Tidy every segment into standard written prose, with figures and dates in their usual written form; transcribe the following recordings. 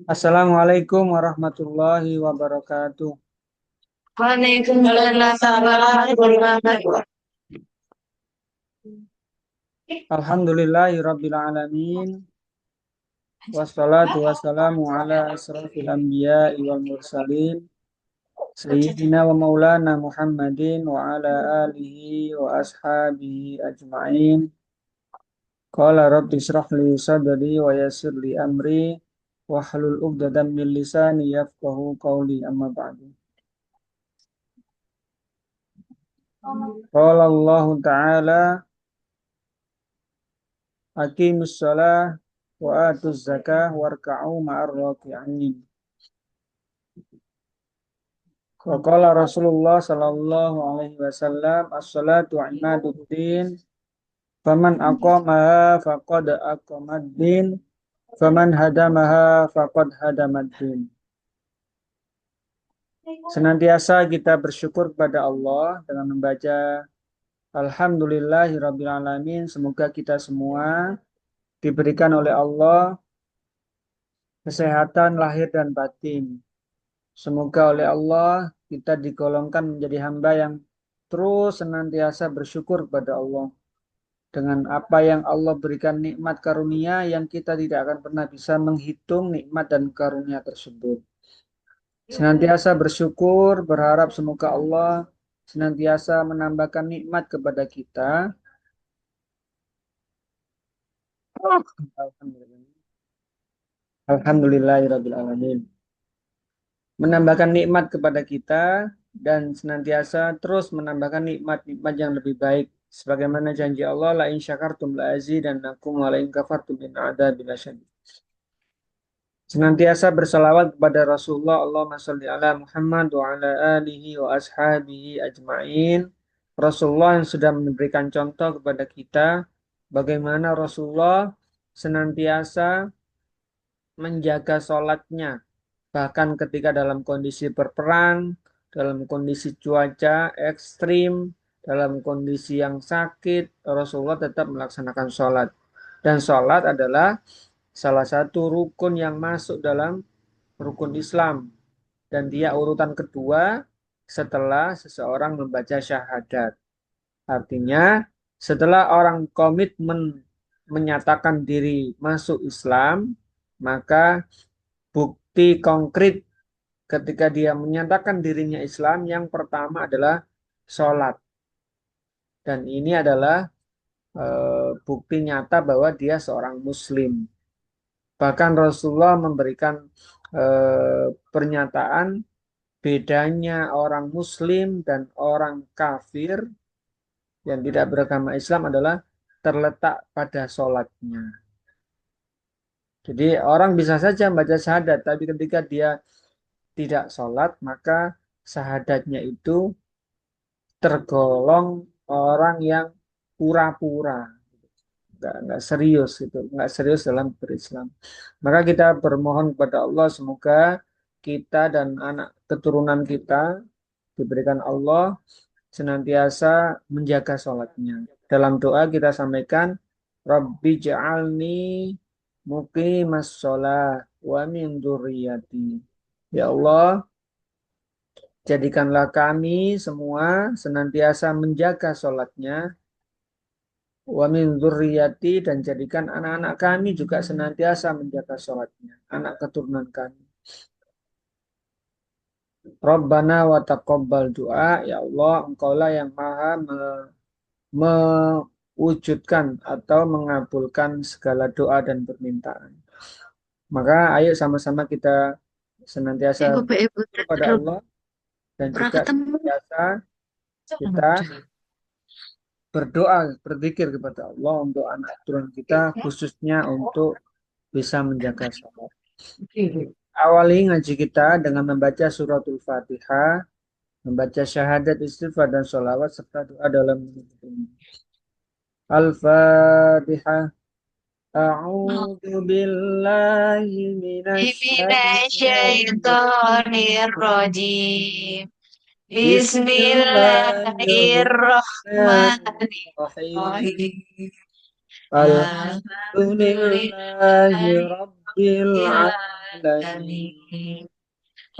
Assalamualaikum warahmatullahi wabarakatuh. Waalaikumsalam warahmatullahi wabarakatuh. Alhamdulillahi rabbil alamin. Wassalatu wassalamu ala asrafil anbiya'i wal mursalin. Sayyidina wa maulana Muhammadin wa ala alihi wa ashabihi ajma'in. Qala rabbi shrah li sadri wa yassir li amri. Wahlul 'uqdatam min lisani yafqahu qawli amma ba'du. Qala Allah Ta'ala aqimus shalah wa atuz zakah warka'u ma'ar raki'in. Qala Rasulullah sallallahu alaihi wasallam as-salatu imaduddin faman aqamaha faqad aqamaddin faman hadamaha faqad hadamaddin. Senantiasa kita bersyukur kepada Allah dengan membaca Alhamdulillahirabbil alamin. Semoga kita semua diberikan oleh Allah kesehatan lahir dan batin. Semoga oleh Allah kita digolongkan menjadi hamba yang terus senantiasa bersyukur kepada Allah dengan apa yang Allah berikan, nikmat karunia yang kita tidak akan pernah bisa menghitung nikmat dan karunia tersebut. Senantiasa bersyukur, berharap semoga Allah senantiasa menambahkan nikmat kepada kita. Alhamdulillahirabbil alamin. Menambahkan nikmat kepada kita dan senantiasa terus menambahkan nikmat-nikmat yang lebih baik sebagaimana janji Allah la in syakartum la azidannakum wa la in kafartum in adzabi lasyadid. Senantiasa bersalawat kepada Rasulullah, Allahumma sholli ala Muhammad wa ala alihi wa ashabihi ajma'in. Rasulullah yang sudah memberikan contoh kepada kita bagaimana Rasulullah senantiasa menjaga sholatnya bahkan ketika dalam kondisi berperang, dalam kondisi cuaca ekstrim, dalam kondisi yang sakit, Rasulullah tetap melaksanakan sholat. Dan sholat adalah salah satu rukun yang masuk dalam rukun Islam. Dan dia urutan kedua setelah seseorang membaca syahadat. Artinya, setelah orang komitmen menyatakan diri masuk Islam, maka bukti konkret ketika dia menyatakan dirinya Islam yang pertama adalah sholat. Dan ini adalah bukti nyata bahwa dia seorang muslim. Bahkan Rasulullah memberikan pernyataan bedanya orang muslim dan orang kafir yang tidak beragama Islam adalah terletak pada sholatnya. Jadi orang bisa saja membaca syahadat, tapi ketika dia tidak sholat, maka syahadatnya itu tergolong orang yang pura-pura, nggak serius gitu, nggak serius dalam berislam. Maka kita bermohon kepada Allah semoga kita dan anak keturunan kita diberikan Allah senantiasa menjaga sholatnya. Dalam doa kita sampaikan, Rabbi ja'alni muqimas sholat wa min dzurriyyati. Ya Allah, jadikanlah kami semua senantiasa menjaga sholatnya. Wa min dzurriyyati, dan jadikan anak-anak kami juga senantiasa menjaga sholatnya. Anak keturunan kami. Rabbana wa taqabbal doa. Ya Allah, Engkaulah yang maha mewujudkan atau mengabulkan segala doa dan permintaan. Maka ayo sama-sama kita senantiasa Ibu kepada Allah dan pernah juga ketemu. senantiasa kita berdoa, berzikir kepada Allah untuk anak keturunan kita, khususnya untuk bisa menjaga salat. Awali ngaji kita dengan membaca suratul Fatihah, membaca syahadat, istighfar, dan sholawat, serta doa dalam ini. Al-Fatihah. A'udzu billahi Minasyaitonirrajim. Bismillahirrahmanirrahim. Bismillahirrahmanirrahim. Alhamdulillahi Rabbil Alamin. Alhamdulillahirrahmanirrahim.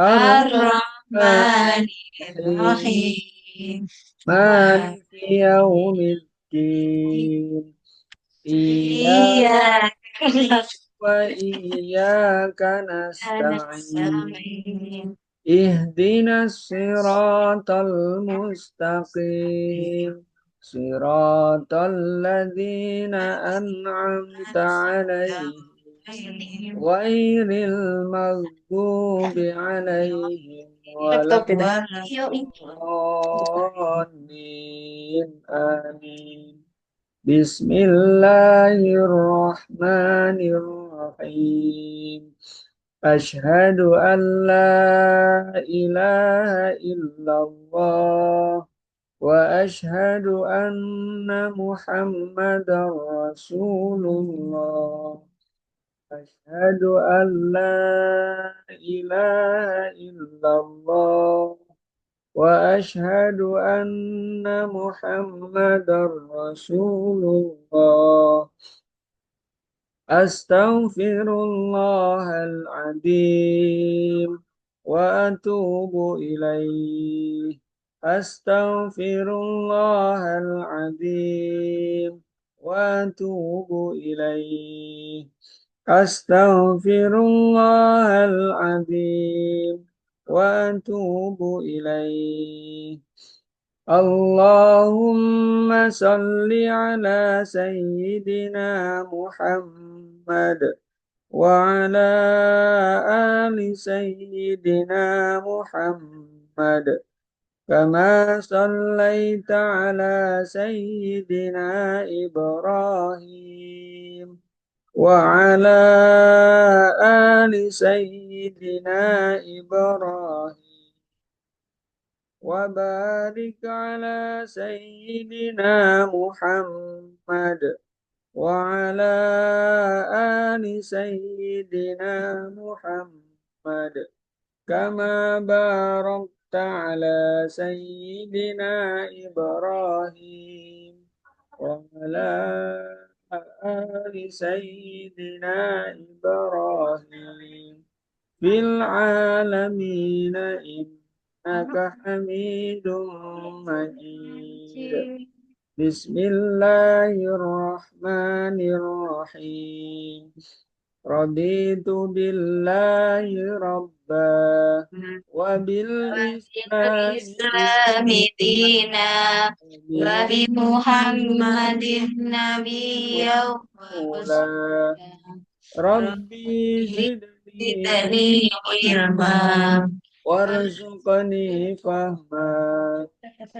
Ar-Rahmanir-Rahim. Ar-Rahmanirrahim. Maliki Yaumiddin. Iyyaka Iyyaka wa iyyaka nasta'in. nasta'in. Ihdinas siratal mustaqim. Siratal ladzina an'amta alaihim. Ghairil maghdubi alaihim Laptop itu. Yuk. waladdallin. Amin. Bismillahirrahmanirrahim. Asyhadu an la ilaha illallah wa asyhadu anna Muhammadar Rasulullah. Asyhadu an la ilaha illallah wa asyhadu anna Muhammadar Rasulullah. Astaghfirullahal adzim wa atubu ilaih. Astaghfirullahal adzim wa atubu ilaih. Astaghfirullahal adzim wa atubu ilaih. Allahumma salli ala sayyidina Muhammad wa ala ali sayyidina Muhammad kama sallaita ala sayyidina Ibrahim wa ala ali sayyidina Ibrahim wa barik ala sayyidina Muhammad wa ala ali sayyidina Muhammad kama barakta ala sayyidina Ibrahim wa ala ali sayyidina Ibrahim fil alamin innaka hamidum majid. Bismillahirrahmanirrahim. Raditu billahi rabba wa bil islami Islamidina wa bi Muhammadin nabiyya wa ula. rasulah. Rabbi zidni Zidni ilma. warzuqni fahma.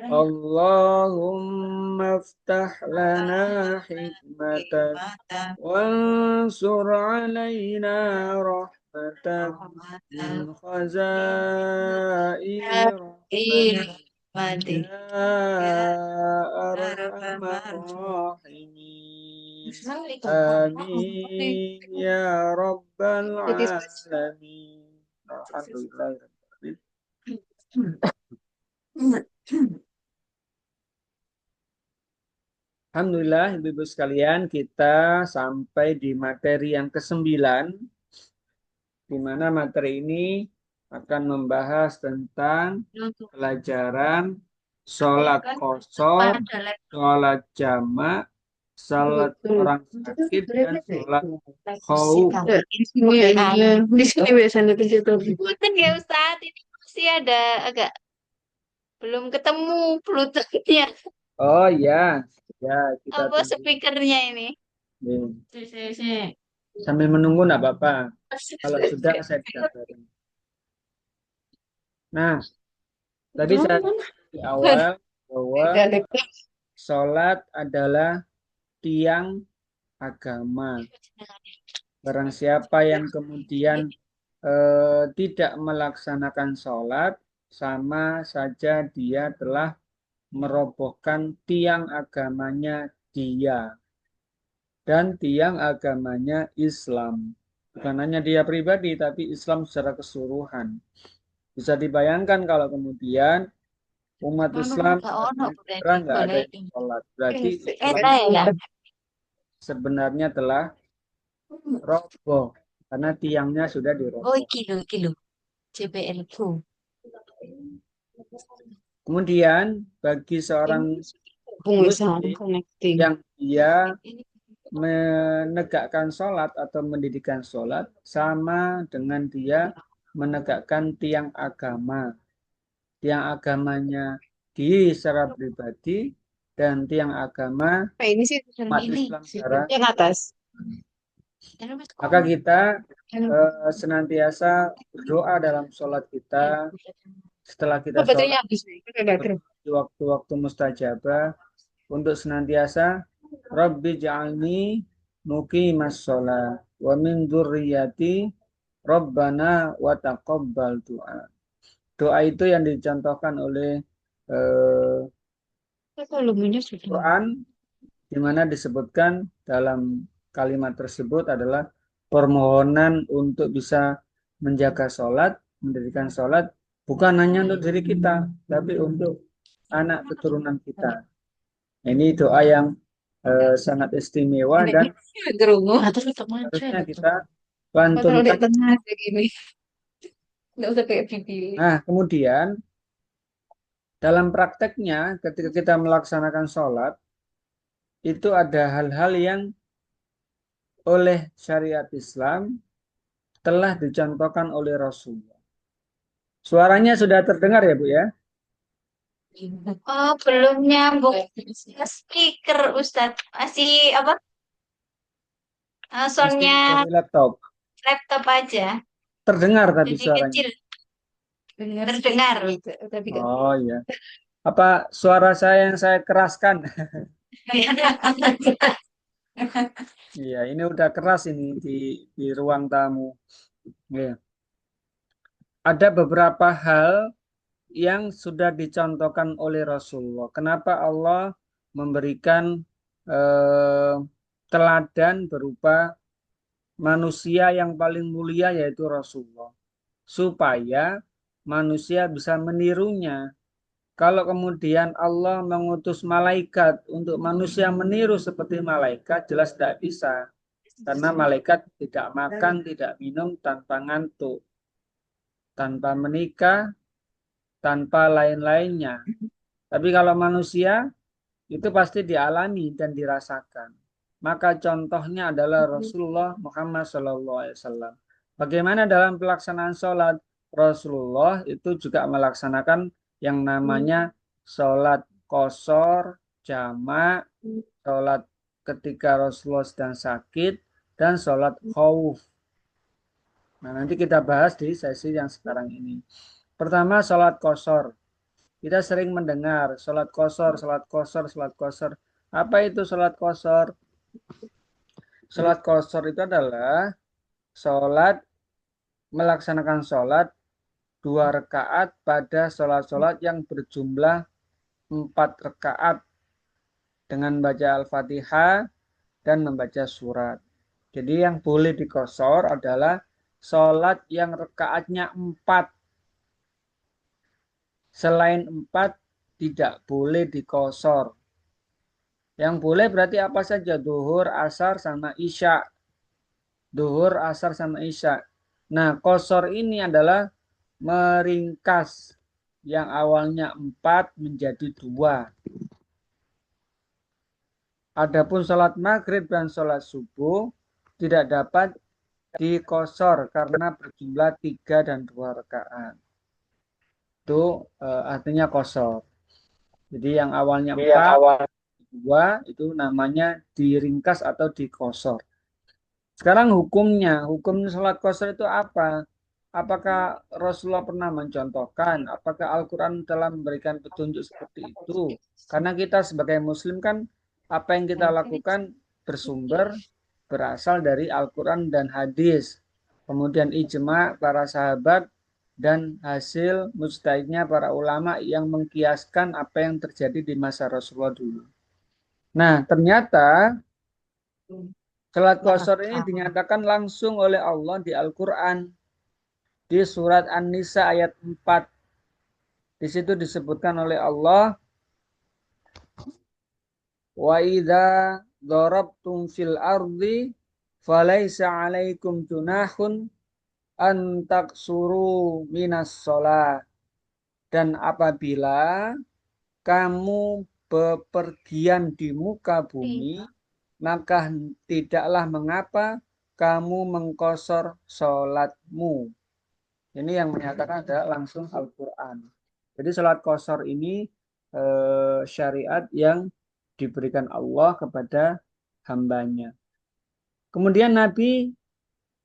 Allahumma aftah lana hikmatan wansur alaina rahmatan min khazaini rahmatik ya arhamar rahimin. Amin ya rabbal alamin. Alhamdulillah. Alhamdulillah, Ibu-Ibu sekalian, kita sampai di materi yang ke-9, di mana materi ini akan membahas tentang pelajaran sholat qashar, sholat jamak, sholat orang sakit, dan sholat khauf. Di sini biasanya di situ. Punten ya Ustaz, ini masih ada agak belum ketemu Bluetooth-nya. Oh ya, ya kita Apa tunggu. speakernya ini? Nih. Si. Sambil menunggu enggak apa-apa. Kalau sudah saya kabarin. Nah, tadi saya di awal bahwa sholat adalah tiang agama. Barang siapa yang kemudian tidak melaksanakan sholat, sama saja dia telah merobohkan tiang agamanya dia. Dan tiang agamanya Islam. Bukan hanya dia pribadi, tapi Islam secara keseluruhan. Bisa dibayangkan kalau kemudian umat Islam nggak ada yang sholat. Berarti Islam sebenarnya telah roboh karena tiangnya sudah Oh, diroboh. iki lho. JPL Pro. Kemudian bagi seorang Pengusahaan muslim connecting. yang dia menegakkan sholat atau mendirikan sholat sama dengan dia menegakkan tiang agama. Tiang agamanya di secara pribadi dan tiang agama Ini sih umat ini Islam secara yang atas. maka kita senantiasa berdoa dalam sholat kita setelah kita Oh, sholat baterainya habis nih. Udah di waktu-waktu mustajabah untuk senantiasa Rabbi ja'alni muqimas sholat wa min dzurriyyati Rabbana wa taqabbal doa. Doa itu yang dicontohkan oleh volumenya sudah. Quran di mana disebutkan dalam kalimat tersebut adalah permohonan untuk bisa menjaga sholat, mendirikan sholat, bukan hanya untuk diri kita, tapi untuk anak keturunan kita. Ini doa yang sangat istimewa Ini dan gerungu atau tetap maju harusnya gitu. kita Kalau di lantunkan. tengah kayak gini. Nggak usah kayak video. Nah, kemudian dalam prakteknya ketika kita melaksanakan sholat, itu ada hal-hal yang oleh syariat Islam telah dicontohkan oleh Rasulullah. Suaranya sudah terdengar ya, Bu ya? Oh, belum nyambung ke speaker, Ustadz. Masih apa? Masih Soundnya dari laptop. laptop aja. Terdengar tapi Jadi suaranya. kecil. Terdengar. Tapi nggak. Oh iya. Apa suara saya yang saya keraskan? Iya, ini udah keras ini di ruang tamu. Iya. Ada beberapa hal yang sudah dicontohkan oleh Rasulullah. Kenapa Allah memberikan eh, teladan berupa manusia yang paling mulia yaitu Rasulullah. Supaya manusia bisa menirunya. Kalau kemudian Allah mengutus malaikat untuk manusia meniru seperti malaikat, jelas tidak bisa. Karena malaikat tidak makan, tidak minum tanpa ngantuk, tanpa menikah, tanpa lain-lainnya. Tapi kalau manusia itu pasti dialami dan dirasakan. Maka contohnya adalah Rasulullah Muhammad SAW. Bagaimana dalam pelaksanaan sholat? Rasulullah itu juga melaksanakan yang namanya sholat qashar, jamak, sholat ketika Rasulullah sedang sakit, dan sholat khauf. Nah, nanti kita bahas di sesi yang sekarang ini. Pertama, sholat qashar. Kita sering mendengar sholat qashar, sholat qashar, sholat qashar. Apa itu sholat qashar? Sholat qashar itu adalah sholat melaksanakan sholat 2 rakaat pada sholat-sholat yang berjumlah 4 rakaat dengan baca Al-Fatihah dan membaca surat. Jadi yang boleh dikosor adalah sholat yang rakaatnya 4. Selain 4 tidak boleh dikosor. Yang boleh berarti apa saja? Duhur, asar, sama isya. Duhur, asar, sama isya. Nah, kosor ini adalah meringkas yang awalnya 4 menjadi 2. Adapun sholat maghrib dan sholat subuh tidak dapat dikosor karena berjumlah 3 dan 2 rakaat. Itu artinya kosor. Jadi yang awalnya 4, 2 itu namanya diringkas atau dikosor. Sekarang hukum sholat qasar itu apa? Apakah Rasulullah pernah mencontohkan? Apakah Al-Quran telah memberikan petunjuk seperti itu? Karena kita sebagai Muslim kan apa yang kita lakukan bersumber berasal dari Al-Quran dan hadis. Kemudian ijma para sahabat dan hasil mujtahidnya para ulama yang mengkiaskan apa yang terjadi di masa Rasulullah dulu. Nah, ternyata salat qasar ini dinyatakan langsung oleh Allah di Al-Quran. Di surat An-Nisa ayat 4. Di situ disebutkan oleh Allah, wa idza darabtum fil ardi falaisa 'alaikum junahun an taksuru minas shalah. Dan apabila kamu bepergian di muka bumi, maka tidaklah mengapa kamu mengkosor sholatmu. Ini yang menyatakan adalah langsung Al-Quran. Jadi sholat kosor ini syariat yang diberikan Allah kepada hambanya. Kemudian Nabi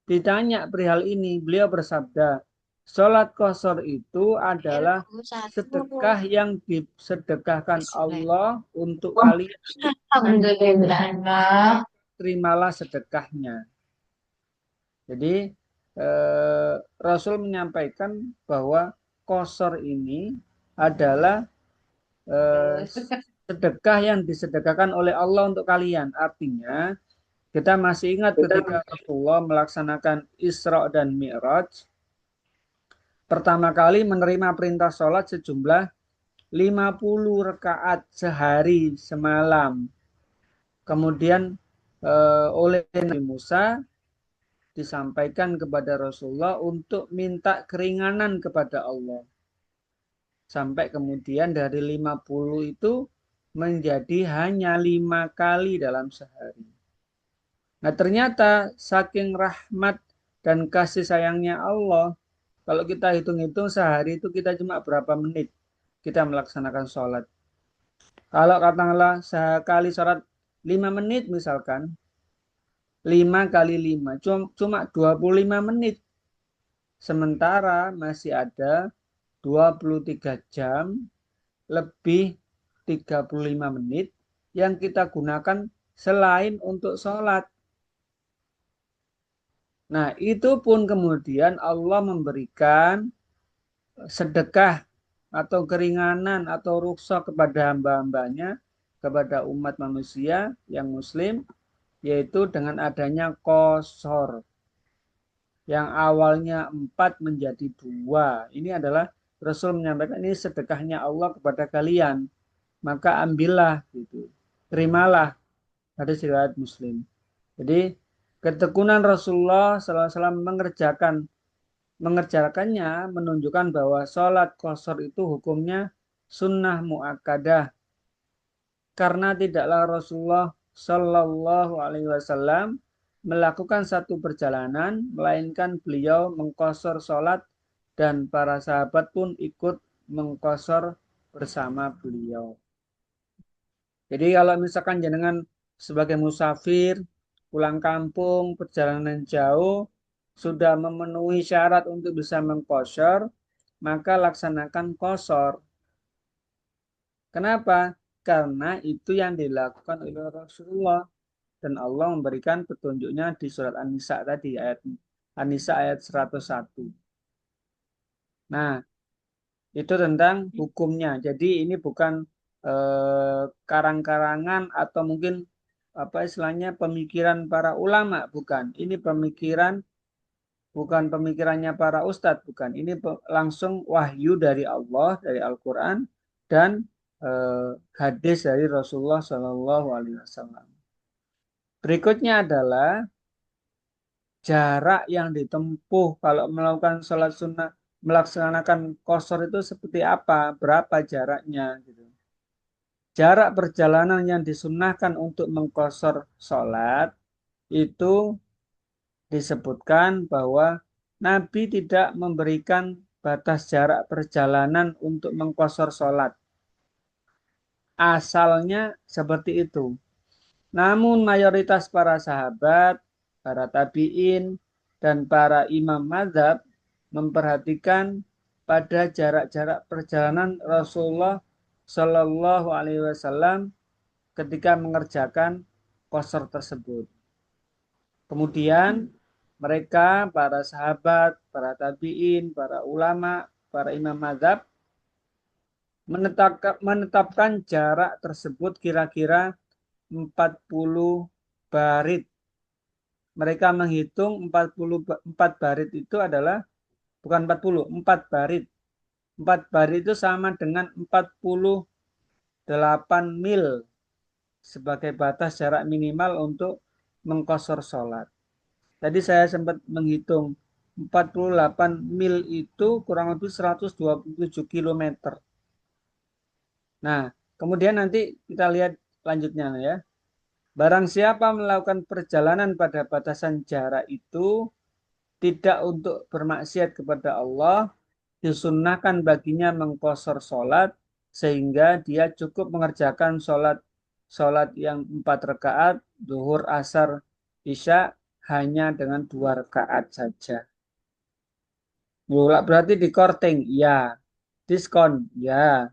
ditanya perihal ini, beliau bersabda, sholat kosor itu adalah sedekah yang disedekahkan Allah untuk kalian. Alhamdulillah. Terimalah sedekahnya. Jadi Rasul menyampaikan bahwa kosor ini adalah sedekah yang disedekahkan oleh Allah untuk kalian. Artinya kita masih ingat ketika Rasulullah melaksanakan Isra dan Mi'raj, pertama kali menerima perintah sholat sejumlah 50 rakaat sehari semalam. Kemudian oleh Nabi Musa disampaikan kepada Rasulullah untuk minta keringanan kepada Allah. Sampai kemudian dari 50 itu menjadi hanya 5 kali dalam sehari. Nah ternyata saking rahmat dan kasih sayangnya Allah, kalau kita hitung-hitung sehari itu kita cuma berapa menit kita melaksanakan sholat. Kalau katakanlah sekali sholat 5 menit misalkan, 5 kali 5 cuma 25 menit. Sementara masih ada 23 jam lebih 35 menit yang kita gunakan selain untuk sholat. Nah, itu pun kemudian Allah memberikan sedekah atau keringanan atau rukhsah kepada hamba-hambanya, kepada umat manusia yang muslim, yaitu dengan adanya qashar. Yang awalnya 4 menjadi 2. Ini adalah Rasul menyampaikan ini sedekahnya Allah kepada kalian. Maka ambillah gitu. Terimalah. Hadis riwayat Muslim. Jadi ketekunan Rasulullah SAW mengerjakannya menunjukkan bahwa sholat qashar itu hukumnya sunnah muakkadah. Karena tidaklah Rasulullah Shallallahu Alaihi Wasallam melakukan satu perjalanan, melainkan beliau mengqashar sholat dan para sahabat pun ikut mengqashar bersama beliau. Jadi kalau misalkan jenengan sebagai musafir, pulang kampung, perjalanan jauh, sudah memenuhi syarat untuk bisa mengqashar, maka laksanakan qashar. Kenapa? Karena itu yang dilakukan oleh Rasulullah. Dan Allah memberikan petunjuknya di surat An-Nisa tadi, ayat An-Nisa ayat 101. Nah, itu tentang hukumnya. Jadi ini bukan karang-karangan atau mungkin apa istilahnya pemikiran para ulama, bukan. Ini pemikiran bukan pemikirannya para ustadz, bukan. Ini langsung wahyu dari Allah, dari Al-Quran dan hadis dari Rasulullah Shallallahu Alaihi Wasallam. Berikutnya adalah jarak yang ditempuh kalau melakukan sholat sunnah, melaksanakan qashar itu seperti apa, berapa jaraknya gitu. Jarak perjalanan yang disunnahkan untuk mengqashar sholat itu disebutkan bahwa Nabi tidak memberikan batas jarak perjalanan untuk mengqashar sholat. Asalnya seperti itu. Namun mayoritas para sahabat, para tabi'in, dan para imam mazhab memperhatikan pada jarak-jarak perjalanan Rasulullah Shallallahu Alaihi Wasallam ketika mengerjakan qashar tersebut. Kemudian mereka, para sahabat, para tabi'in, para ulama, para imam mazhab menetapkan jarak tersebut kira-kira 40 barit. Mereka menghitung 44 barit itu adalah bukan 4 barit. 4 barit itu sama dengan 48 mil. sebagai batas jarak minimal untuk mengqashar sholat. Tadi saya sempat menghitung 48 mil itu kurang lebih 127 kilometer. Nah, kemudian nanti kita lihat lanjutnya ya. Barang siapa melakukan perjalanan pada batasan jarak itu tidak untuk bermaksiat kepada Allah, disunnahkan baginya mengqashar sholat sehingga dia cukup mengerjakan sholat yang 4 rakaat, zuhur, asar, isya hanya dengan 2 rakaat saja. Berarti di korting, ya. Diskon, ya.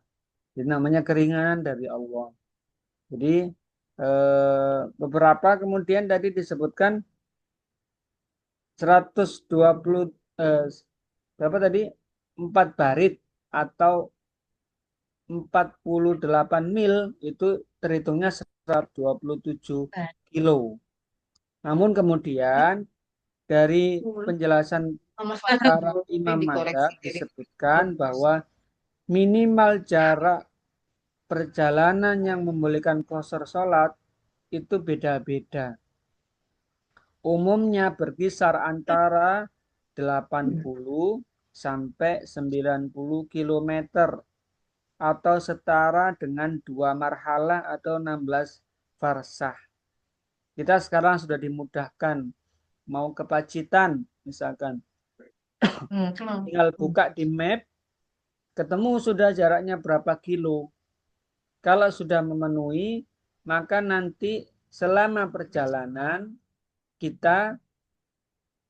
Ini namanya keringanan dari Allah. Jadi beberapa kemudian tadi disebutkan 120 berapa tadi? 4 barit atau 48 mil itu terhitungnya 127 kilo. Namun kemudian dari penjelasan para imam mazhab disebutkan bahwa minimal jarak perjalanan yang membolehkan qashar sholat itu beda-beda. Umumnya berkisar antara 80 sampai 90 kilometer atau setara dengan 2 marhalah atau 16 farsah. Kita sekarang sudah dimudahkan mau ke Pacitan misalkan. Tinggal buka di map, ketemu sudah jaraknya berapa kilo. Kalau sudah memenuhi, maka nanti selama perjalanan kita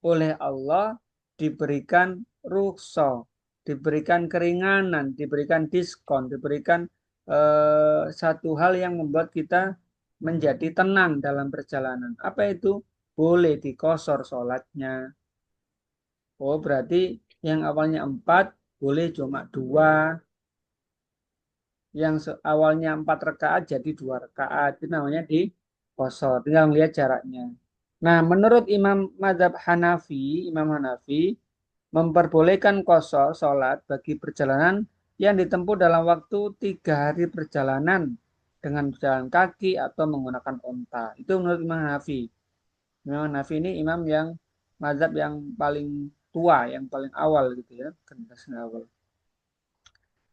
oleh Allah diberikan rukhsah, diberikan keringanan, diberikan diskon, diberikan satu hal yang membuat kita menjadi tenang dalam perjalanan. Apa itu? Boleh dikosor sholatnya. Oh, berarti yang awalnya 4 boleh cuma 2. Yang awalnya 4 rakaat jadi 2 rakaat. Itu namanya dikosor. Tinggal melihat jaraknya. Nah, menurut Imam Hanafi memperbolehkan qashar sholat bagi perjalanan yang ditempuh dalam waktu 3 hari perjalanan dengan berjalan kaki atau menggunakan onta. Itu menurut Imam Hanafi. Imam Hanafi ini imam yang mazhab yang paling tua, yang paling awal gitu ya, generasi awal.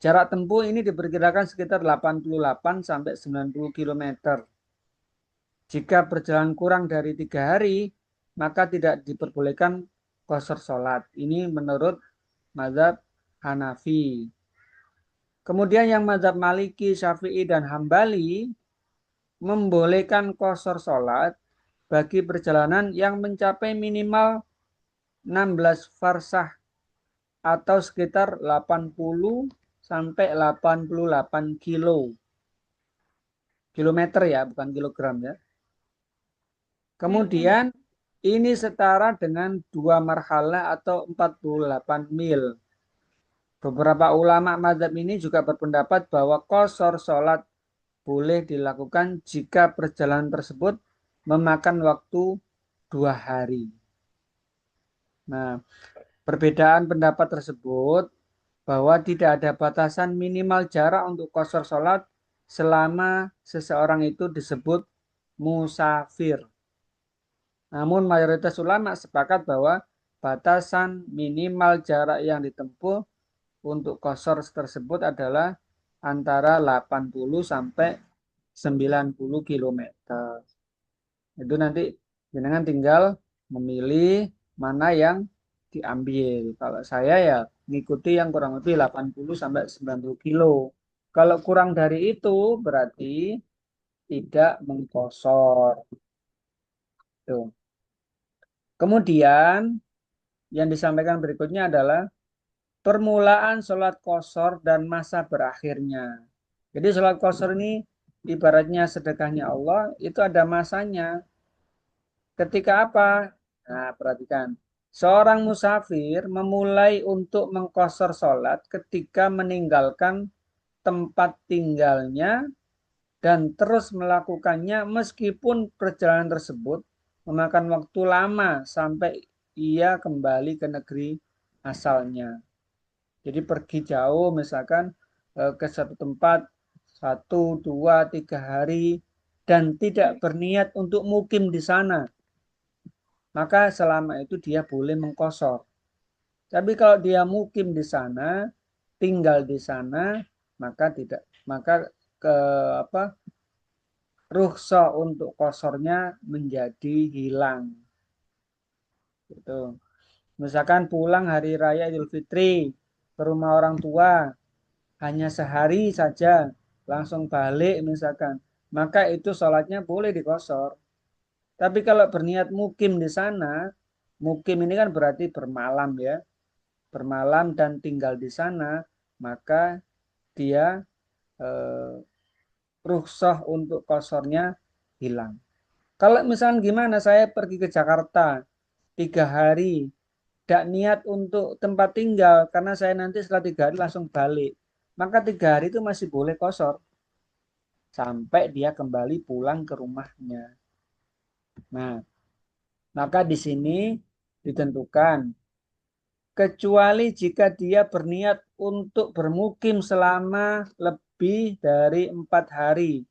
Jarak tempuh ini diperkirakan sekitar 88 sampai 90 km. Jika berjalan kurang dari 3 hari, maka tidak diperbolehkan qashar sholat. Ini menurut mazhab Hanafi. Kemudian yang mazhab Maliki, Syafi'i, dan Hambali membolehkan qashar sholat bagi perjalanan yang mencapai minimal 16 farsah atau sekitar 80 sampai 88 kilometer ya, bukan kilogram ya. Kemudian ini setara dengan 2 marhalah atau 48 mil. Beberapa ulama mazhab ini juga berpendapat bahwa qashar sholat boleh dilakukan jika perjalanan tersebut memakan waktu 2 hari. Nah, perbedaan pendapat tersebut bahwa tidak ada batasan minimal jarak untuk qashar sholat selama seseorang itu disebut musafir. Namun mayoritas ulama sepakat bahwa batasan minimal jarak yang ditempuh untuk qashar tersebut adalah antara 80 sampai 90 km. Itu nanti jenengan tinggal memilih mana yang diambil. Kalau saya ya mengikuti yang kurang lebih 80 sampai 90 kilo. Kalau kurang dari itu berarti tidak mengqashar. Tuh. Kemudian yang disampaikan berikutnya adalah permulaan sholat qashar dan masa berakhirnya. Jadi sholat qashar ini ibaratnya sedekahnya Allah, itu ada masanya. Ketika apa? Nah, perhatikan. Seorang musafir memulai untuk mengqashar sholat ketika meninggalkan tempat tinggalnya dan terus melakukannya meskipun perjalanan tersebut memakan waktu lama sampai ia kembali ke negeri asalnya. Jadi pergi jauh misalkan ke satu tempat 1, 2, 3 hari dan tidak berniat untuk mukim di sana, maka selama itu dia boleh mengqashar. Tapi kalau dia mukim di sana, tinggal di sana, maka tidak, maka ke apa rukhsah untuk qasarnya menjadi hilang. Gitu. Misalkan pulang hari raya Idul Fitri ke rumah orang tua, hanya sehari saja, langsung balik misalkan, maka itu sholatnya boleh diqashar. Tapi kalau berniat mukim di sana, mukim ini kan berarti bermalam ya, bermalam dan tinggal di sana, maka dia eh, rukhsah untuk qasarnya hilang. Kalau misalnya gimana, saya pergi ke Jakarta 3 hari, tidak niat untuk tempat tinggal karena saya nanti setelah 3 hari langsung balik, maka 3 hari itu masih boleh qashar sampai dia kembali pulang ke rumahnya. Nah, maka di sini ditentukan kecuali jika dia berniat untuk bermukim selama lebih dari 4 hari,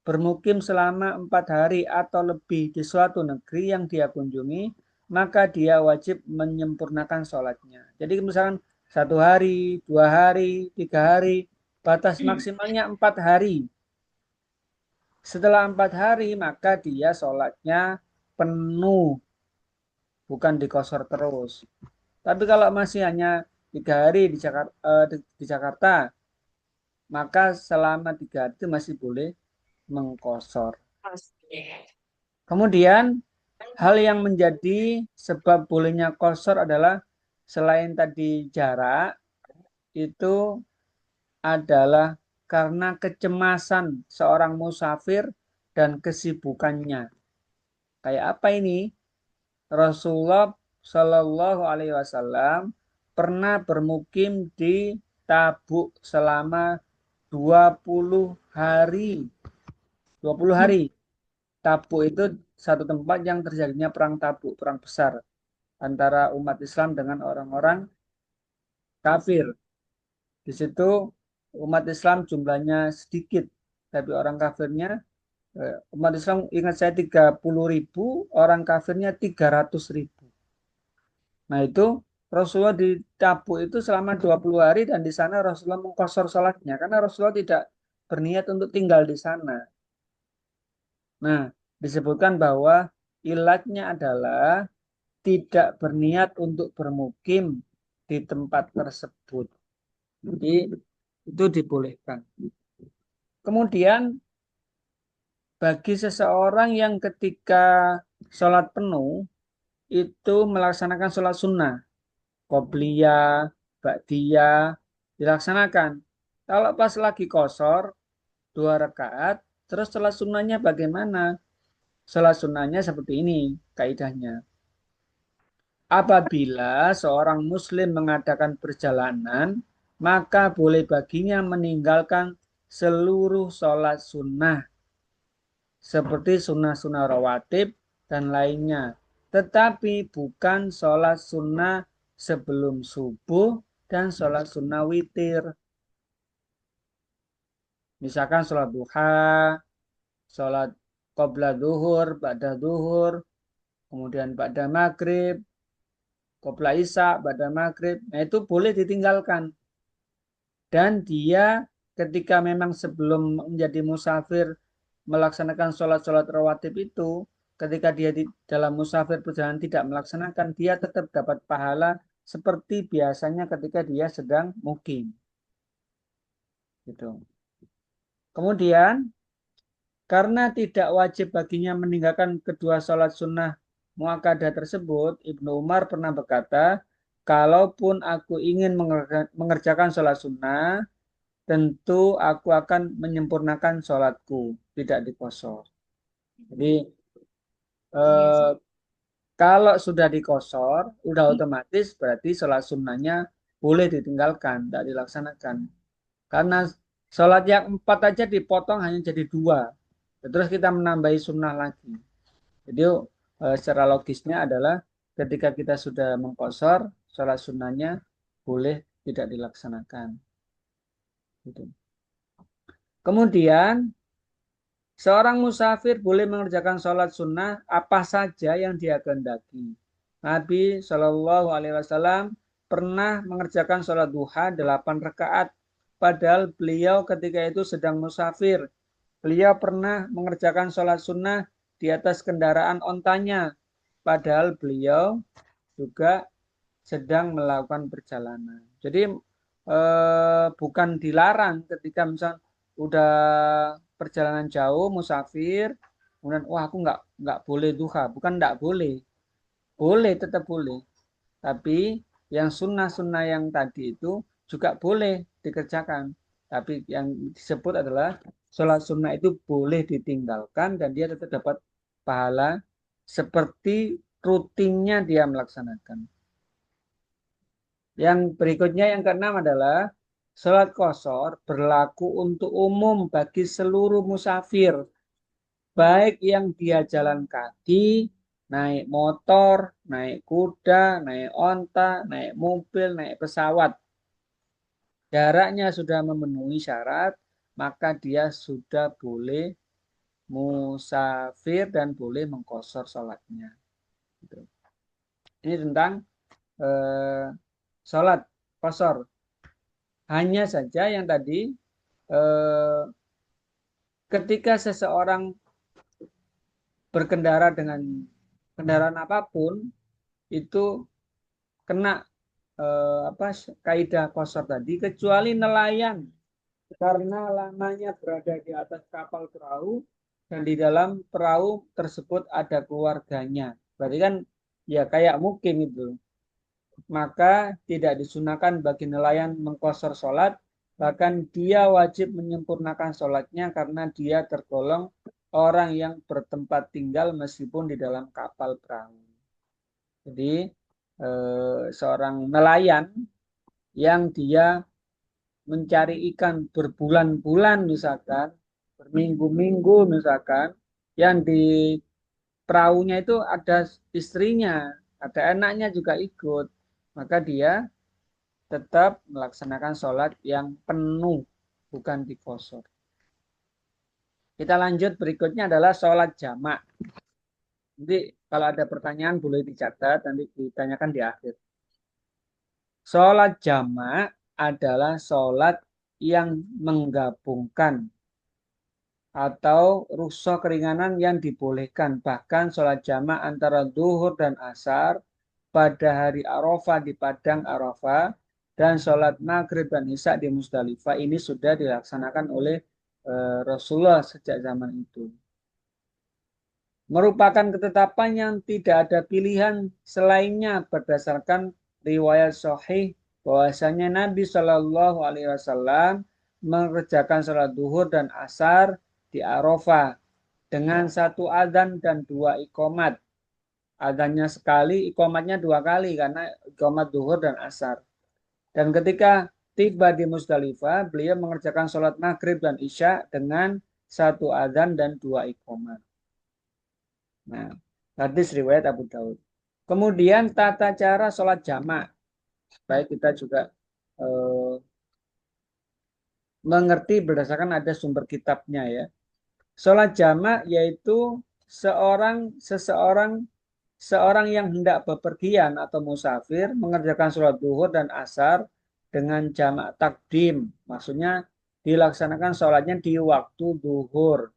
bermukim selama 4 hari atau lebih di suatu negeri yang dia kunjungi, maka dia wajib menyempurnakan sholatnya. Jadi misalkan 1 hari, 2 hari, 3 hari, batas maksimalnya 4 hari. Setelah 4 hari, maka dia sholatnya penuh, bukan dikosor terus. Tapi kalau masih hanya 3 hari di Jakarta, maka selama 3 hari itu masih boleh mengkosor. Kemudian hal yang menjadi sebab bolehnya kosor adalah selain tadi jarak, itu adalah karena kecemasan seorang musafir dan kesibukannya. Kayak apa ini? Rasulullah Shallallahu Alaihi Wasallam pernah bermukim di Tabuk selama 20 hari. 20 hari. Tabuk itu satu tempat yang terjadinya perang Tabuk, perang besar antara umat Islam dengan orang-orang kafir. Di situ umat Islam jumlahnya sedikit, tapi orang kafirnya, umat Islam ingat saya 30.000, orang kafirnya 300.000. Nah itu Rasulullah di Tabuk itu selama 20 hari dan di sana Rasulullah mengqashar salatnya karena Rasulullah tidak berniat untuk tinggal di sana. Nah, disebutkan bahwa ilatnya adalah tidak berniat untuk bermukim di tempat tersebut. Jadi itu dibolehkan. Kemudian bagi seseorang yang ketika sholat penuh itu melaksanakan sholat sunnah, qobliyah, ba'diyah, dilaksanakan. Kalau pas lagi qashar 2 rakaat, terus sholat sunnahnya bagaimana? Sholat sunnahnya seperti ini kaidahnya. Apabila seorang muslim mengadakan perjalanan, maka boleh baginya meninggalkan seluruh sholat sunnah seperti sunnah-sunnah rawatib dan lainnya. Tetapi bukan sholat sunnah sebelum subuh dan sholat sunnah witir. Misalkan sholat duha, sholat qobla duhur, ba'da duhur, kemudian ba'da maghrib, qobla isya, ba'da maghrib. Nah itu boleh ditinggalkan. Dan dia ketika memang sebelum menjadi musafir melaksanakan sholat-sholat rawatib itu, ketika dia di dalam musafir perjalanan tidak melaksanakan, dia tetap dapat pahala seperti biasanya ketika dia sedang mukim. Gitu. Kemudian karena tidak wajib baginya meninggalkan kedua sholat sunnah muakkadah tersebut, Ibnu Umar pernah berkata, kalaupun aku ingin mengerjakan sholat sunnah, tentu aku akan menyempurnakan sholatku, tidak dikosor. Jadi eh, kalau sudah dikosor, udah otomatis berarti sholat sunnahnya boleh ditinggalkan, tidak dilaksanakan. Karena sholat yang 4 aja dipotong hanya jadi 2. Terus kita menambahi sunnah lagi. Jadi secara logisnya adalah ketika kita sudah mengkosor, sholat sunnahnya boleh tidak dilaksanakan. Gitu. Kemudian Seorang musafir boleh mengerjakan sholat sunnah apa saja yang dia kehendaki. Nabi Shallallahu Alaihi Wasallam pernah mengerjakan sholat duha 8 rakaat. Padahal beliau ketika itu sedang musafir. Beliau pernah mengerjakan sholat sunnah di atas kendaraan ontanya. Padahal beliau juga sedang melakukan perjalanan. Jadi bukan dilarang ketika misal udah perjalanan jauh musafir, kemudian wah aku nggak boleh duha, bukan nggak boleh, boleh tetap boleh. Tapi yang sunnah-sunnah yang tadi itu juga boleh dikerjakan. Tapi yang disebut adalah sholat sunnah itu boleh ditinggalkan dan dia tetap dapat pahala seperti rutinnya dia melaksanakan. Yang berikutnya yang keenam adalah sholat qashar berlaku untuk umum bagi seluruh musafir, baik yang dia jalan kaki, naik motor, naik kuda, naik onta, naik mobil, naik pesawat. Jaraknya sudah memenuhi syarat, maka dia sudah boleh musafir dan boleh mengqashar sholatnya. Gitu. Ini tentang eh, sholat qashar. Hanya saja yang tadi eh, ketika seseorang berkendara dengan kendaraan apapun itu kena apa kaidah qashar tadi kecuali nelayan karena lamanya berada di atas kapal perahu dan di dalam perahu tersebut ada keluarganya. Berarti kan ya kayak mukim itu. Maka tidak disunahkan bagi nelayan mengqashar sholat, bahkan dia wajib menyempurnakan sholatnya karena dia tergolong orang yang bertempat tinggal meskipun di dalam kapal perahu. Jadi seorang nelayan yang dia mencari ikan berbulan-bulan misalkan, berminggu-minggu misalkan, yang di perahunya itu ada istrinya, ada anaknya juga ikut, maka dia tetap melaksanakan sholat yang penuh, bukan dikosor. Kita lanjut berikutnya adalah sholat jamak. Nanti kalau ada pertanyaan boleh dicatat, nanti ditanyakan di akhir. Sholat jamak adalah sholat yang menggabungkan atau rukhsah keringanan yang dibolehkan. Bahkan sholat jamak antara duhur dan asar pada hari Arafah di Padang Arafah dan sholat maghrib dan isya di Musdalifah ini sudah dilaksanakan oleh Rasulullah sejak zaman itu. Merupakan ketetapan yang tidak ada pilihan selainnya berdasarkan riwayat sahih bahwasanya Nabi Shallallahu Alaihi Wasallam mengerjakan sholat duhur dan asar di Arafah dengan satu adzan dan dua iqomat. Adzannya sekali, iqomatnya dua kali karena iqomat duhur dan asar. Dan ketika tiba di Musdalifah, beliau mengerjakan sholat maghrib dan isya dengan satu adzan dan dua iqomat. Nah, hadis riwayat Abu Daud. Kemudian tata cara sholat jamak. Baik kita juga eh, mengerti berdasarkan ada sumber kitabnya ya. Sholat jamak yaitu seseorang seorang yang hendak bepergian atau musafir mengerjakan sholat duhur dan asar dengan jamak takdim. Maksudnya dilaksanakan sholatnya di waktu duhur.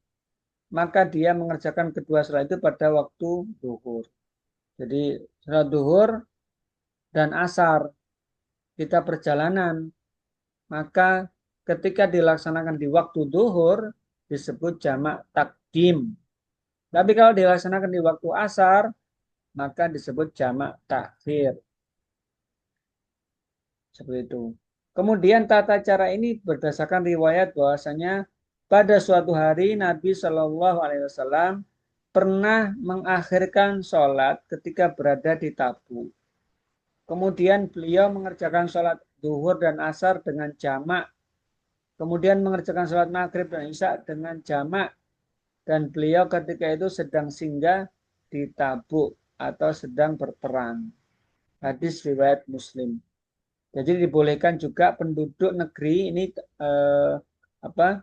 Maka dia mengerjakan kedua sholat itu pada waktu duhur. Jadi sholat duhur dan asar kita perjalanan. Maka ketika dilaksanakan di waktu duhur disebut jamak takdim. Tapi kalau dilaksanakan di waktu asar maka disebut jamak takhir. Seperti itu. Kemudian tata cara ini berdasarkan riwayat bahwasanya pada suatu hari Nabi Shallallahu Alaihi Wasallam pernah mengakhirkan sholat ketika berada di Tabuk. Kemudian beliau mengerjakan sholat duhur dan asar dengan jamak. Kemudian mengerjakan sholat maghrib dan isya dengan jamak. Dan beliau ketika itu sedang singgah di Tabuk atau sedang berperang. Hadis riwayat Muslim. Jadi dibolehkan juga penduduk negeri ini apa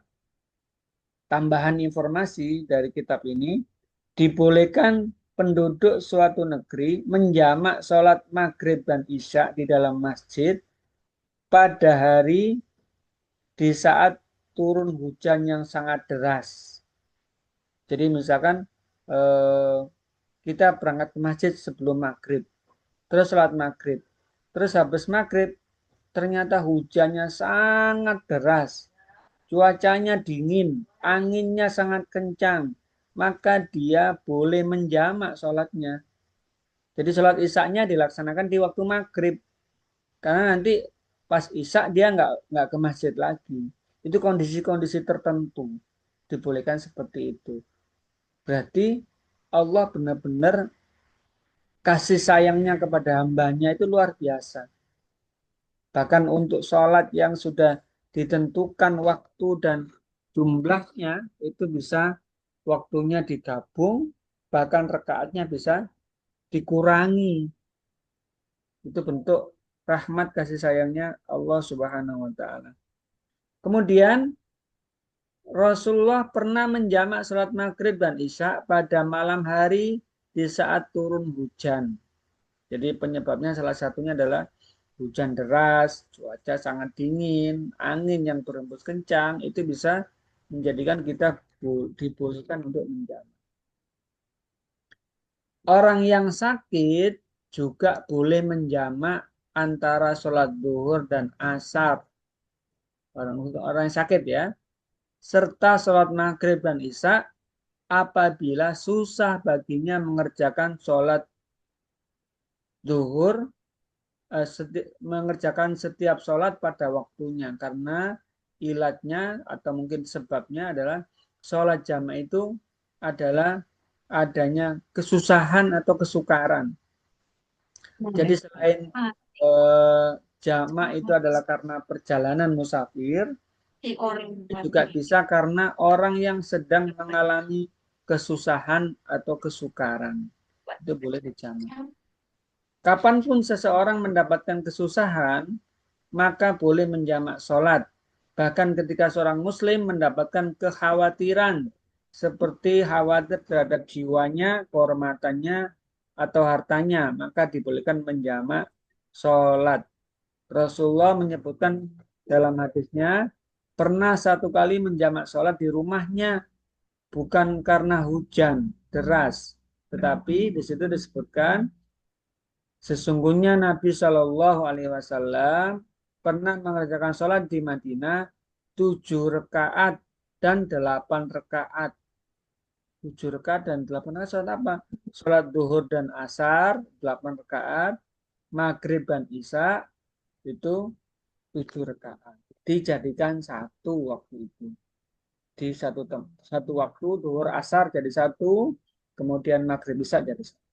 tambahan informasi dari kitab ini, dibolehkan penduduk suatu negeri menjamak sholat maghrib dan isya di dalam masjid pada hari di saat turun hujan yang sangat deras. Jadi misalkan eh, kita berangkat ke masjid sebelum maghrib, terus sholat maghrib, terus habis maghrib ternyata hujannya sangat deras, cuacanya dingin, anginnya sangat kencang, maka dia boleh menjamak sholatnya. Jadi sholat isya-nya dilaksanakan di waktu maghrib, karena nanti pas isya dia nggak ke masjid lagi. Itu kondisi-kondisi tertentu dibolehkan seperti itu. Berarti Allah benar-benar kasih sayangnya kepada hambanya itu luar biasa. Bahkan untuk sholat yang sudah ditentukan waktu dan jumlahnya itu bisa waktunya digabung, bahkan rekaatnya bisa dikurangi. Itu bentuk rahmat kasih sayangnya Allah Subhanahu wa taala. Kemudian Rasulullah pernah menjamak sholat maghrib dan isya pada malam hari di saat turun hujan. Jadi penyebabnya salah satunya adalah hujan deras, cuaca sangat dingin, angin yang berembus kencang, itu bisa menjadikan kita dibolehkan untuk menjamak. Orang yang sakit juga boleh menjamak antara sholat zuhur dan asar. Orang yang sakit ya, serta sholat maghrib dan isya apabila susah baginya mengerjakan sholat zuhur, mengerjakan setiap sholat pada waktunya, karena ilatnya atau mungkin sebabnya adalah sholat jamaah itu adalah adanya kesusahan atau kesukaran. Jadi selain eh, jamaah itu adalah karena perjalanan musafir, juga bisa karena orang yang sedang mengalami kesusahan atau kesukaran. Itu boleh dijamak. Kapanpun seseorang mendapatkan kesusahan, maka boleh menjamak sholat. Bahkan ketika seorang muslim mendapatkan kekhawatiran, seperti khawatir terhadap jiwanya, kehormatannya, atau hartanya, maka dibolehkan menjamak sholat. Rasulullah menyebutkan dalam hadisnya, pernah satu kali menjamak sholat di rumahnya, bukan karena hujan deras, tetapi di situ disebutkan sesungguhnya Nabi Shallallahu Alaihi Wasallam pernah mengerjakan sholat di Madinah 7 rakaat dan 8 rakaat. 7 rakaat dan 8 rakaat sholat apa? Sholat duhur dan asar 8 rakaat, maghrib dan isya itu 7 rakaat. Dijadikan satu waktu itu. Di satu waktu duhur asar jadi satu, kemudian maghrib isya jadi satu.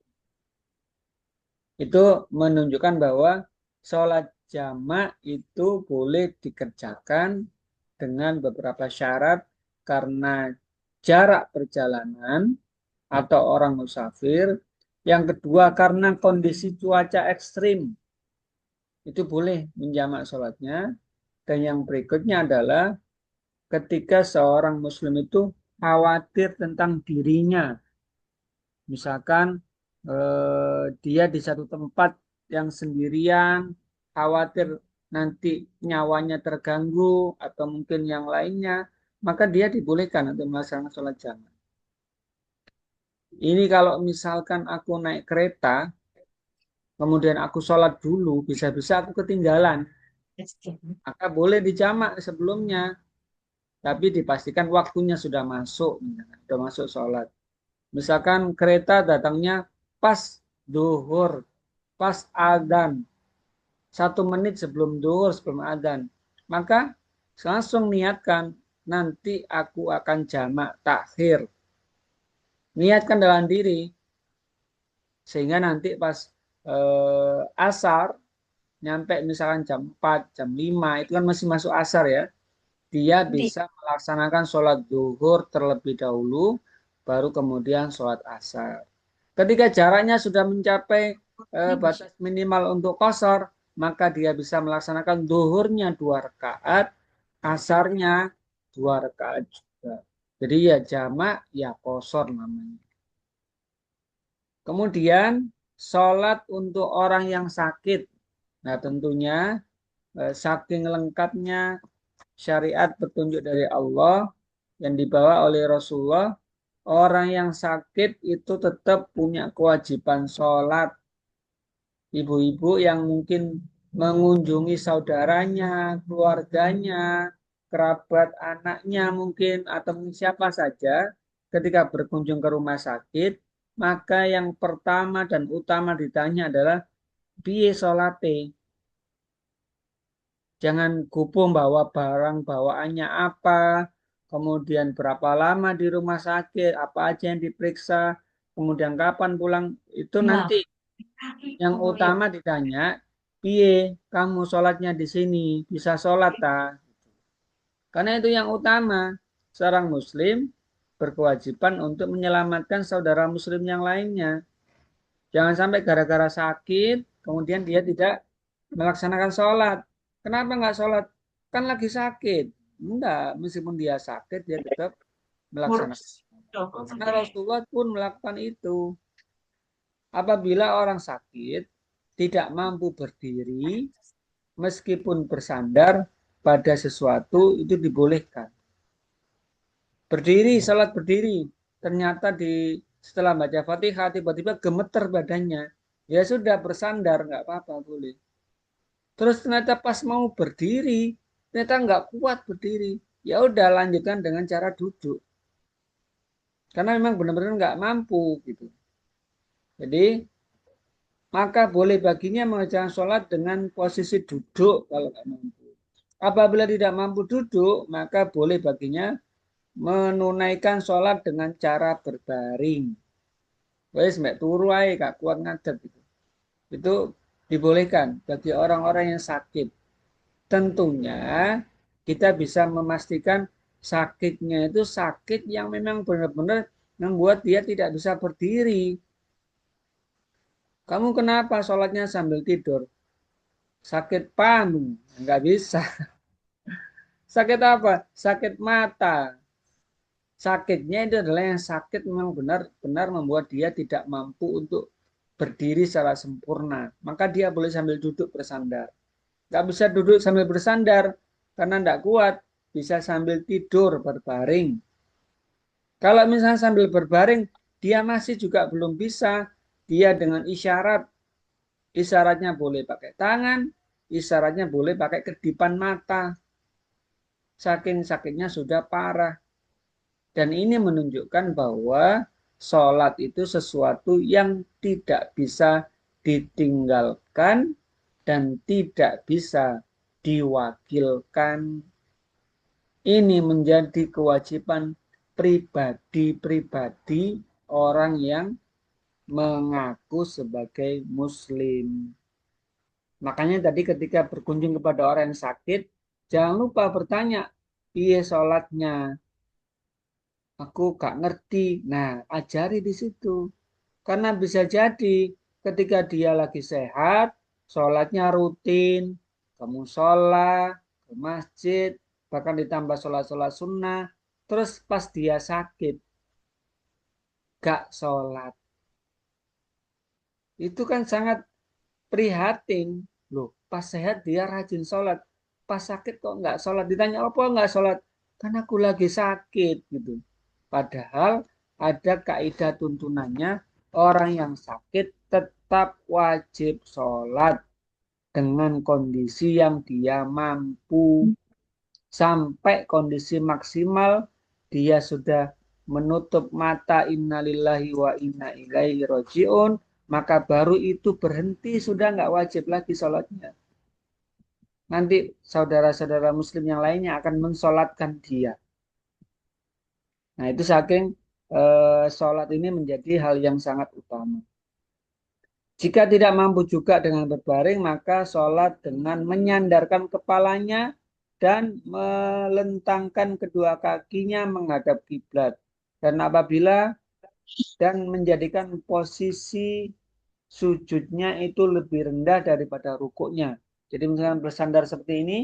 Itu menunjukkan bahwa sholat jamak itu boleh dikerjakan dengan beberapa syarat karena jarak perjalanan atau orang musafir. Yang kedua karena kondisi cuaca ekstrim, itu boleh menjamak sholatnya. Dan yang berikutnya adalah ketika seorang muslim itu khawatir tentang dirinya. Misalkan dia di satu tempat yang sendirian, khawatir nanti nyawanya terganggu atau mungkin yang lainnya, maka dia dibolehkan untuk melaksanakan sholat jamaah. Ini kalau misalkan aku naik kereta, kemudian aku sholat dulu, bisa-bisa aku ketinggalan, maka boleh dijamak sebelumnya, tapi dipastikan waktunya sudah masuk, sudah masuk sholat. Misalkan kereta datangnya pas duhur, pas adzan, 1 menit sebelum duhur, sebelum adzan, maka langsung niatkan nanti aku akan jamak takhir. Niatkan dalam diri sehingga nanti pas asar nyampe misalkan jam 4, jam 5 itu kan masih masuk asar ya. Dia bisa melaksanakan sholat zuhur terlebih dahulu, baru kemudian sholat asar. Ketika jaraknya sudah mencapai batas minimal untuk qashar, maka dia bisa melaksanakan zuhurnya 2 rakaat, asarnya 2 rakaat juga. Jadi ya jamak, ya qashar namanya. Kemudian sholat untuk orang yang sakit. Nah tentunya saking lengkapnya syariat petunjuk dari Allah yang dibawa oleh Rasulullah, orang yang sakit itu tetap punya kewajiban sholat. Ibu-ibu yang mungkin mengunjungi saudaranya, keluarganya, kerabat anaknya mungkin, atau siapa saja ketika berkunjung ke rumah sakit, maka yang pertama dan utama ditanya adalah piye sholate. Jangan gupung bawa barang bawaannya apa, kemudian berapa lama di rumah sakit, apa aja yang diperiksa, kemudian kapan pulang, itu nanti yang utama ditanya, piye kamu sholatnya di sini, bisa sholat tak? Karena itu yang utama, seorang muslim berkewajiban untuk menyelamatkan saudara muslim yang lainnya. Jangan sampai gara-gara sakit, kemudian dia tidak melaksanakan sholat. Kenapa nggak sholat? Kan lagi sakit. Enggak, meskipun dia sakit, dia tetap melaksanakan. Karena Rasulullah pun melakukan itu. Apabila orang sakit, tidak mampu berdiri, meskipun bersandar pada sesuatu, itu dibolehkan. Berdiri, sholat berdiri. Ternyata setelah baca Fatihah, tiba-tiba gemeter badannya. Ya sudah, bersandar, nggak apa-apa, boleh. Terus ternyata pas mau berdiri, ternyata nggak kuat berdiri. Ya udah lanjutkan dengan cara duduk. Karena memang benar-benar nggak mampu gitu. Jadi maka boleh baginya mengerjakan sholat dengan posisi duduk kalau nggak mampu. Apabila tidak mampu duduk, maka boleh baginya menunaikan sholat dengan cara berbaring. Wes mek turu ae gak kuat ngadeg gitu. Itu dibolehkan bagi orang-orang yang sakit. Tentunya kita bisa memastikan sakitnya itu sakit yang memang benar-benar membuat dia tidak bisa berdiri. Kamu kenapa sholatnya sambil tidur? Sakit panu, nggak bisa. Sakit apa? Sakit mata. Sakitnya itu adalah yang sakit memang benar-benar membuat dia tidak mampu untuk berdiri secara sempurna. Maka dia boleh sambil duduk bersandar. Nggak bisa duduk sambil bersandar karena nggak kuat. Bisa sambil tidur berbaring. Kalau misalnya sambil berbaring, dia masih juga belum bisa. Dia dengan isyarat, isyaratnya boleh pakai tangan, isyaratnya boleh pakai kedipan mata. Saking sakitnya sudah parah. Dan ini menunjukkan bahwa sholat itu sesuatu yang tidak bisa ditinggalkan dan tidak bisa diwakilkan. Ini menjadi kewajiban pribadi-pribadi orang yang mengaku sebagai muslim. Makanya tadi ketika berkunjung kepada orang yang sakit, jangan lupa bertanya, piye sholatnya? Aku gak ngerti. Nah, ajari di situ. Karena bisa jadi ketika dia lagi sehat, sholatnya rutin, kamu sholat, ke masjid, bahkan ditambah sholat-sholat sunnah, terus pas dia sakit, gak sholat. Itu kan sangat prihatin. Loh, pas sehat dia rajin sholat. Pas sakit kok nggak sholat. Ditanya apa nggak sholat? Kan aku lagi sakit gitu. Padahal ada kaidah tuntunannya orang yang sakit tetap wajib sholat dengan kondisi yang dia mampu sampai kondisi maksimal dia sudah menutup mata innalillahi wa inna ilaihi rojiun, maka baru itu berhenti, sudah nggak wajib lagi sholatnya. Nanti saudara-saudara muslim yang lainnya akan mensolatkan dia. Nah itu saking sholat ini menjadi hal yang sangat utama. Jika tidak mampu juga dengan berbaring, maka sholat dengan menyandarkan kepalanya dan melentangkan kedua kakinya menghadap kiblat. Dan apabila dan menjadikan posisi sujudnya itu lebih rendah daripada rukuknya. Jadi misalkan bersandar seperti ini,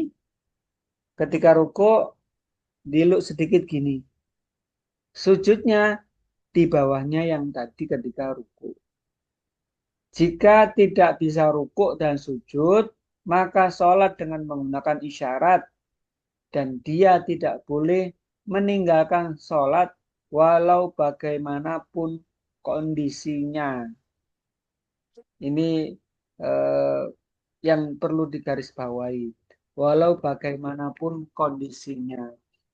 ketika rukuk diluk sedikit gini. Sujudnya di bawahnya yang tadi ketika ruku. Jika tidak bisa ruku dan sujud, maka sholat dengan menggunakan isyarat dan dia tidak boleh meninggalkan sholat walau bagaimanapun kondisinya. Ini eh, yang perlu digarisbawahi. Walau bagaimanapun kondisinya.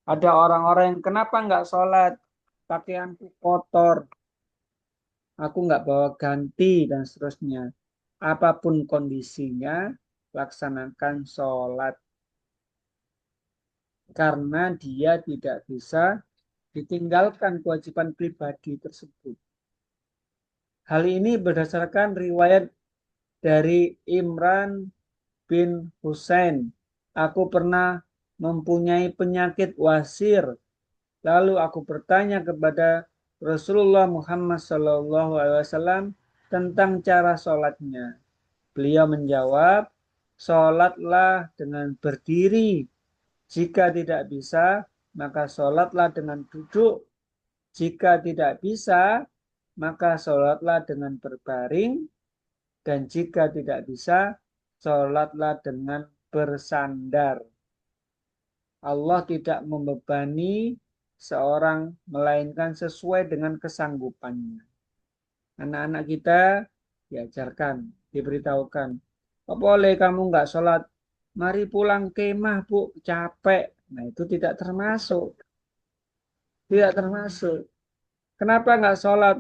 Ada orang-orang yang kenapa nggak sholat? Pakaianku kotor, aku nggak bawa ganti dan seterusnya. Apapun kondisinya, laksanakan sholat. Karena dia tidak bisa ditinggalkan kewajiban pribadi tersebut. Hal ini berdasarkan riwayat dari Imran bin Husain. Aku pernah mempunyai penyakit wasir. Lalu aku bertanya kepada Rasulullah Muhammad SAW tentang cara sholatnya. Beliau menjawab, sholatlah dengan berdiri. Jika tidak bisa, maka sholatlah dengan duduk. Jika tidak bisa, maka sholatlah dengan berbaring. Dan jika tidak bisa, sholatlah dengan bersandar. Allah tidak membebani seorang melainkan sesuai dengan kesanggupannya. Anak-anak kita diajarkan, diberitahukan. Apa boleh kamu nggak sholat? Mari pulang kemah, Bu, capek. Nah, itu tidak termasuk. Tidak termasuk. Kenapa nggak sholat?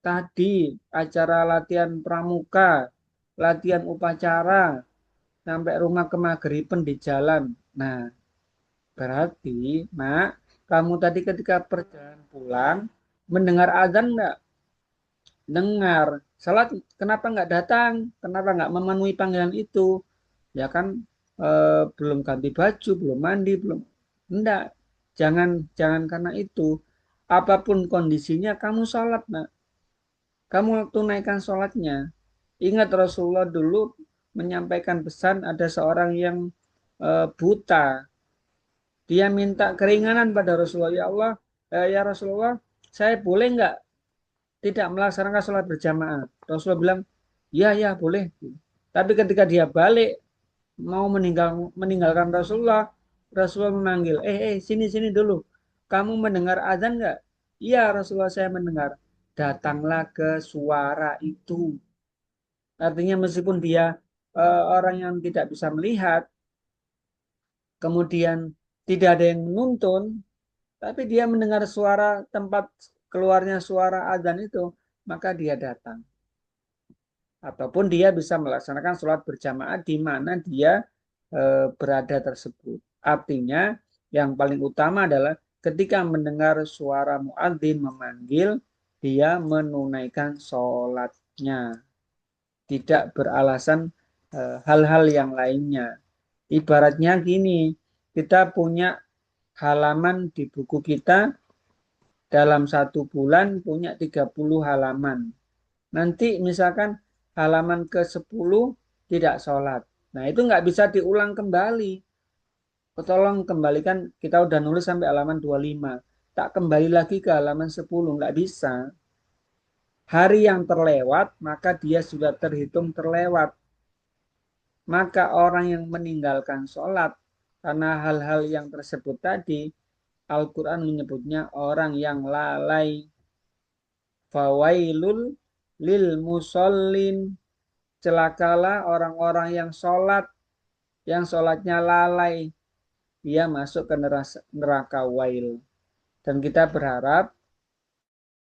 Tadi acara latihan pramuka, latihan upacara, sampai rumah ke maghriban di jalan. Nah, berarti, Nak, kamu tadi ketika perjalanan pulang, mendengar azan nggak? Dengar. Salat, kenapa nggak datang? Kenapa nggak memenuhi panggilan itu? Ya kan, belum ganti baju, belum mandi, belum. Enggak. Jangan, jangan karena itu. Apapun kondisinya, kamu sholat, Nak. Kamu tunaikan sholatnya. Ingat Rasulullah dulu menyampaikan pesan ada seorang yang buta. Dia minta keringanan pada Rasulullah. Ya Allah, ya Rasulullah, saya boleh nggak tidak melaksanakan sholat berjamaah? Rasulullah bilang, ya ya boleh. Tapi ketika dia balik mau meninggalkan Rasulullah, Rasulullah memanggil, sini sini dulu. Kamu mendengar azan nggak? Iya Rasulullah, saya mendengar. Datanglah ke suara itu. Artinya meskipun dia orang yang tidak bisa melihat, kemudian tidak ada yang menuntun, tapi dia mendengar suara tempat keluarnya suara azan itu, maka dia datang. Ataupun dia bisa melaksanakan sholat berjamaah di mana dia berada tersebut. Artinya yang paling utama adalah ketika mendengar suara muadzin memanggil, dia menunaikan sholatnya. Tidak beralasan hal-hal yang lainnya. Ibaratnya gini, kita punya halaman di buku kita dalam 1 bulan punya 30 halaman. Nanti misalkan halaman ke-10 tidak sholat. Nah itu nggak bisa diulang kembali. Tolong kembalikan, kita udah nulis sampai halaman 25. Tak kembali lagi ke halaman 10, nggak bisa. Hari yang terlewat, maka dia sudah terhitung terlewat. Maka orang yang meninggalkan sholat karena hal-hal yang tersebut tadi, Al-Quran menyebutnya orang yang lalai. Fawailul lil musallin. Celakalah orang-orang yang sholatnya lalai. Dia masuk ke neraka wail. Dan kita berharap